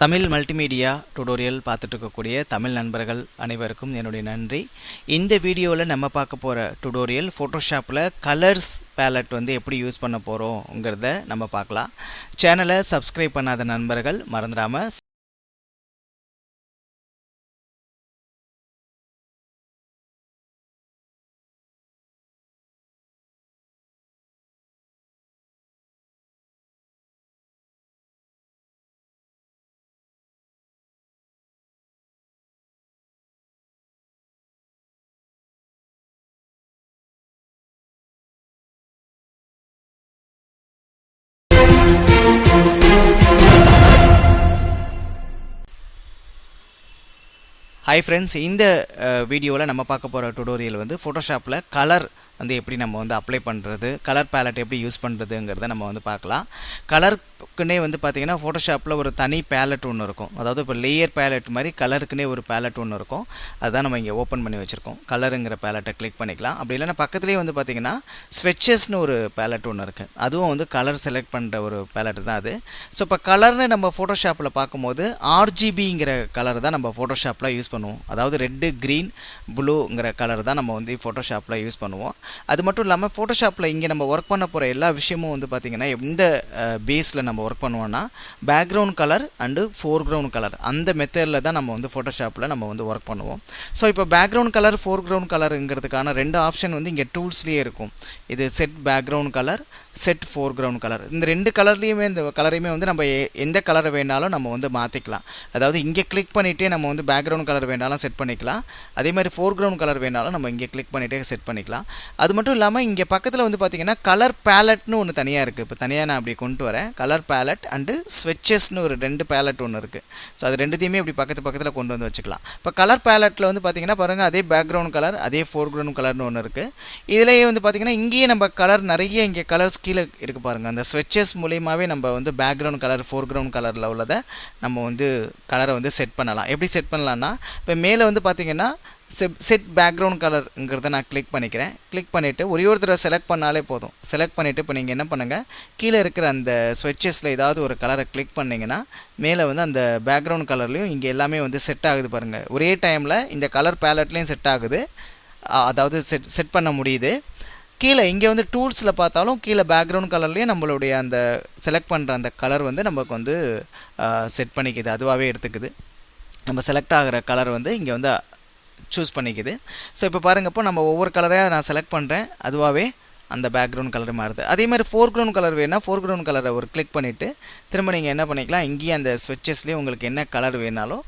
Tamil multimedia tutorial பார்த்துட்டு இருக்கக்கூடிய தமிழ் நண்பர்கள் அனைவருக்கும் என்னுடைய நன்றி. இந்த வீடியோவில் நம்ம பார்க்க போகிற டுடோரியல் ஃபோட்டோஷாப்பில் கலர்ஸ் பேலட் வந்து எப்படி யூஸ் பண்ண போகிறோங்கிறத நம்ம பார்க்கலாம். சேனலை சப்ஸ்கிரைப் பண்ணாத நண்பர்கள் மறந்துடாமல் ஹாய் ஃப்ரெண்ட்ஸ், இந்த வீடியோவில் நம்ம பார்க்க போகிற டுடோரியல் வந்து ஃபோட்டோஷாப்பில் கலர் வந்து எப்படி நம்ம வந்து அப்ளை பண்ணுறது, கலர் பேலட் எப்படி யூஸ் பண்ணுறதுங்கிறத நம்ம வந்து பார்க்கலாம். கலருக்குன்னே வந்து பார்த்திங்கன்னா ஃபோட்டோஷாப்பில் ஒரு தனி பேலட் ஒன்று இருக்கும். அதாவது இப்போ லேயர் பேலட் மாதிரி கலருக்குன்னே ஒரு பேலட் ஒன்று இருக்கும். அதுதான் நம்ம இங்கே ஓப்பன் பண்ணி வச்சுருக்கோம். கலருங்கிற பேலட்டை கிளிக் பண்ணிக்கலாம். அப்படி இல்லைன்னா பக்கத்துலேயே வந்து பார்த்திங்கன்னா ஸ்வெட்சஸ்னு ஒரு பேலட் ஒன்று இருக்குது. அதுவும் வந்து கலர் செலக்ட் பண்ணுற ஒரு பேலட் தான் அது. ஸோ இப்போ கலர்னு நம்ம ஃபோட்டோஷாப்பில் பார்க்கும்போது RGBங்கிற கலர் தான் நம்ம ஃபோட்டோஷாப்பில் யூஸ் பண்ணுவோம். அதாவது ரெட்டு, க்ரீன், ப்ளூங்கிற கலர் தான் நம்ம வந்து ஃபோட்டோஷாப்பில் யூஸ் பண்ணுவோம். அது மட்டும் இல்லாமல் ஃபோட்டோஷாப்பில் இங்கே நம்ம ஒர்க் பண்ண போகிற எல்லா விஷயமும் வந்து பார்த்திங்கன்னா எந்த பேஸில் நம்ம ஒர்க் பண்ணுவோன்னா background colour and foreground colour அந்த மெத்தடில் தான் நம்ம வந்து ஃபோட்டோஷாப்பில் நம்ம வந்து ஒர்க் பண்ணுவோம். ஸோ இப்போ பேக்ரவுண்ட் கலர், ஃபோர்க்ரவுண்ட் கலருங்கிறதுக்கான ரெண்டு ஆப்ஷன் வந்து இங்கே டூல்ஸ்லேயே இருக்கும். இது set background colour, set foreground colour. இந்த ரெண்டு கலர்லேயுமே இந்த கலரையுமே வந்து நம்ம எந்த கலரை வேணாலும் நம்ம வந்து மாற்றிக்கலாம். அதாவது இங்கே கிளிக் பண்ணிகிட்டே நம்ம வந்து பேக்ரவுண்ட் கலர் வேணாலும் செட் பண்ணிக்கலாம். அதே மாதிரி ஃபோர்க்ரவுண்ட் கலர் வேணாலும் நம்ம இங்கே கிளிக் பண்ணிகிட்டே செட் பண்ணிக்கலாம். அது மட்டும் இல்லாமல் இங்கே பக்கத்தில் வந்து பார்த்திங்கன்னா கலர் பேலட்னு ஒன்று தனியாக இருக்குது. இப்போ தனியாக நான் அப்படி கொண்டு வரேன். கலர் பேலட் அண்டு ஸ்வெட்சஸ்னு ஒரு ரெண்டு பேலட் ஒன்று இருக்குது. ஸோ அது ரெண்டுத்தையுமே இப்படி பக்கத்தில் கொண்டு வந்து வச்சுக்கலாம். இப்போ கலர் பேலட்டில் வந்து பார்த்திங்கன்னா பாருங்கள், அதே பேக்ரவுண்ட் கலர், அதே ஃபோர்க்ரவுண்ட் கலர்னு ஒன்று இருக்குது. இதிலேயே வந்து பார்த்திங்கன்னா இங்கேயே நம்ம கலர் நிறைய இங்கே கலர்ஸ் கீழே இருக்குது பாருங்கள். அந்த ஸ்வெட்சஸ் மூலியமாகவே நம்ம வந்து பேக்ரவுண்ட் கலர், ஃபோர்க்ரவுண்ட் கலரில் உள்ளதை நம்ம வந்து கலரை வந்து செட் பண்ணலாம். எப்படி செட் பண்ணலான்னா, இப்போ மேலே வந்து பார்த்திங்கன்னா செட் பேக்ரவுண்ட் கலருங்கிறத நான் கிளிக் பண்ணிக்கிறேன். கிளிக் பண்ணிவிட்டு ஒரே ஒரு தடவை செலக்ட் பண்ணாலே போதும். செலக்ட் பண்ணிவிட்டு இப்போ நீங்கள் என்ன பண்ணுங்கள், கீழே இருக்கிற அந்த ஸ்வெட்சஸில் ஏதாவது ஒரு கலரை கிளிக் பண்ணிங்கன்னா மேலே வந்து அந்த பேக்ரவுண்ட் கலர்லேயும் இங்கே எல்லாமே வந்து செட் ஆகுது பாருங்கள். ஒரே டைமில் இந்த கலர் பேலட்லேயும் செட் ஆகுது, அதாவது செட் பண்ண முடியுது. கீழே இங்கே வந்து டூல்ஸில் பார்த்தாலும் கீழே பேக்ரவுண்ட் கலர்லேயே நம்மளுடைய அந்த செலக்ட் பண்ணுற அந்த கலர் வந்து நமக்கு வந்து செட் பண்ணிக்குது, அதுவாகவே எடுத்துக்குது. நம்ம செலக்ட் ஆகிற கலர் வந்து இங்கே வந்து சூஸ் பண்ணிக்குது. ஸோ இப்போ பாருங்கள், இப்போ நம்ம ஒவ்வொரு கலரையாக நான் செலக்ட் பண்ணுறேன், அதுவாகவே அந்த பேக்ரவுண்ட் கலர் மாறுது. அதே மாதிரி ஃபோர்க்ரவுண்ட் கலர் வேணால் ஃபோர்க்ரவுண்ட் கலரை ஒரு கிளிக் பண்ணிவிட்டு திரும்ப நீங்கள் என்ன பண்ணிக்கலாம், இங்கேயே அந்த ஸ்வெட்சஸ்லேயே உங்களுக்கு என்ன கலர் வேணாலும்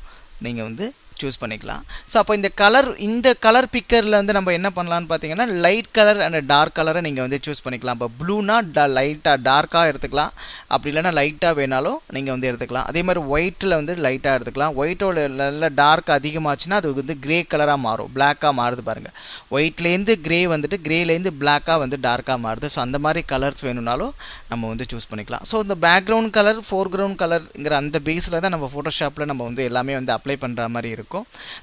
நீங்கள் வந்து சூஸ் பண்ணிக்கலாம். ஸோ அப்போ இந்த கலர் பிக்கரில் வந்து நம்ம என்ன பண்ணலான்னு பார்த்தீங்கன்னா லைட் கலர் அண்ட் டார்க் கலரை நீங்கள் வந்து சூஸ் பண்ணிக்கலாம். இப்போ ப்ளூனா லைட்டாக டார்க்காக எடுத்துக்கலாம், அப்படி இல்லைனா லைட்டாக வேணாலும் நீங்கள் வந்து எடுத்துக்கலாம். அதே மாதிரி ஒயிட்டில் வந்து லைட்டாக எடுத்துக்கலாம். ஒயிட்டோட நல்ல டார்க் அதிகமாச்சுன்னா அது வந்து கிரே கலராக மாறும், பிளாக்காக மாறுது பாருங்கள். ஒயிட்லேருந்து கிரே வந்துட்டு கிரேலேருந்து பிளாக்காக வந்து டார்க்காக மாறுது. ஸோ அந்த மாதிரி கலர்ஸ் வேணும்னாலும் நம்ம வந்து சூஸ் பண்ணிக்கலாம். ஸோ இந்த பேக்ரவுண்ட் கலர், ஃபோர்க்ரவுண்ட் கலருங்கிற அந்த பேஸில் தான் நம்ம ஃபோட்டோஷாப்பில் நம்ம வந்து எல்லாமே வந்து அப்ளை பண்ணுற மாதிரி இருக்கும்.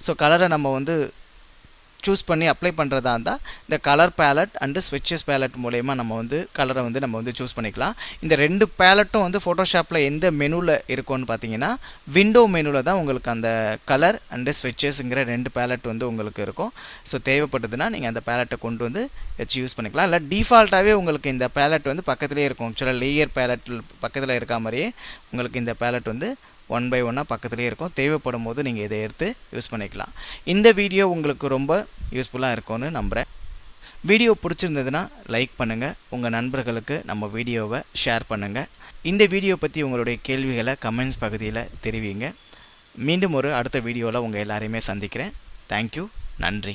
ஸோ கலரை நம்ம வந்து சூஸ் பண்ணி அப்ளை பண்ணுறதா இருந்தால் இந்த கலர் பேலட் அண்டு ஸ்வெட்சஸ் பேலட் மூலயமா நம்ம வந்து கலரை வந்து நம்ம வந்து சூஸ் பண்ணிக்கலாம். இந்த ரெண்டு பேலட்டும் வந்து ஃபோட்டோஷாப்பில் எந்த மெனுவில் இருக்கும்னு பார்த்தீங்கன்னா விண்டோ மெனுவில் தான் உங்களுக்கு அந்த கலர் அண்டு ஸ்வெட்சஸ்ங்கிற ரெண்டு பேலட் வந்து உங்களுக்கு இருக்கும். ஸோ தேவைப்பட்டதுன்னா நீங்கள் அந்த பேலட்டை கொண்டு வந்து வச்சு யூஸ் பண்ணிக்கலாம். இல்லை டிஃபால்ட்டாகவே உங்களுக்கு இந்த பேலட் வந்து பக்கத்துலேயே இருக்கும். ஆக்சுவலாக லேயர் பேலட் பக்கத்தில் இருக்க மாதிரியே உங்களுக்கு இந்த பேலட் வந்து 1 by 1 பக்கத்துலேயே இருக்கும். தேவைப்படும் போது நீங்கள் இதை எடுத்து யூஸ் பண்ணிக்கலாம். இந்த வீடியோ உங்களுக்கு ரொம்ப யூஸ்ஃபுல்லாக இருக்கும்னு நம்புகிறேன். வீடியோ பிடிச்சிருந்ததுன்னா லைக் பண்ணுங்கள், உங்கள் நண்பர்களுக்கு நம்ம வீடியோவை ஷேர் பண்ணுங்கள். இந்த வீடியோ பற்றி உங்களுடைய கேள்விகளை கமெண்ட்ஸ் பகுதியில் தெரிவிங்க. மீண்டும் ஒரு அடுத்த வீடியோவில் உங்கள் எல்லாரையுமே சந்திக்கிறேன். தேங்க்யூ, நன்றி.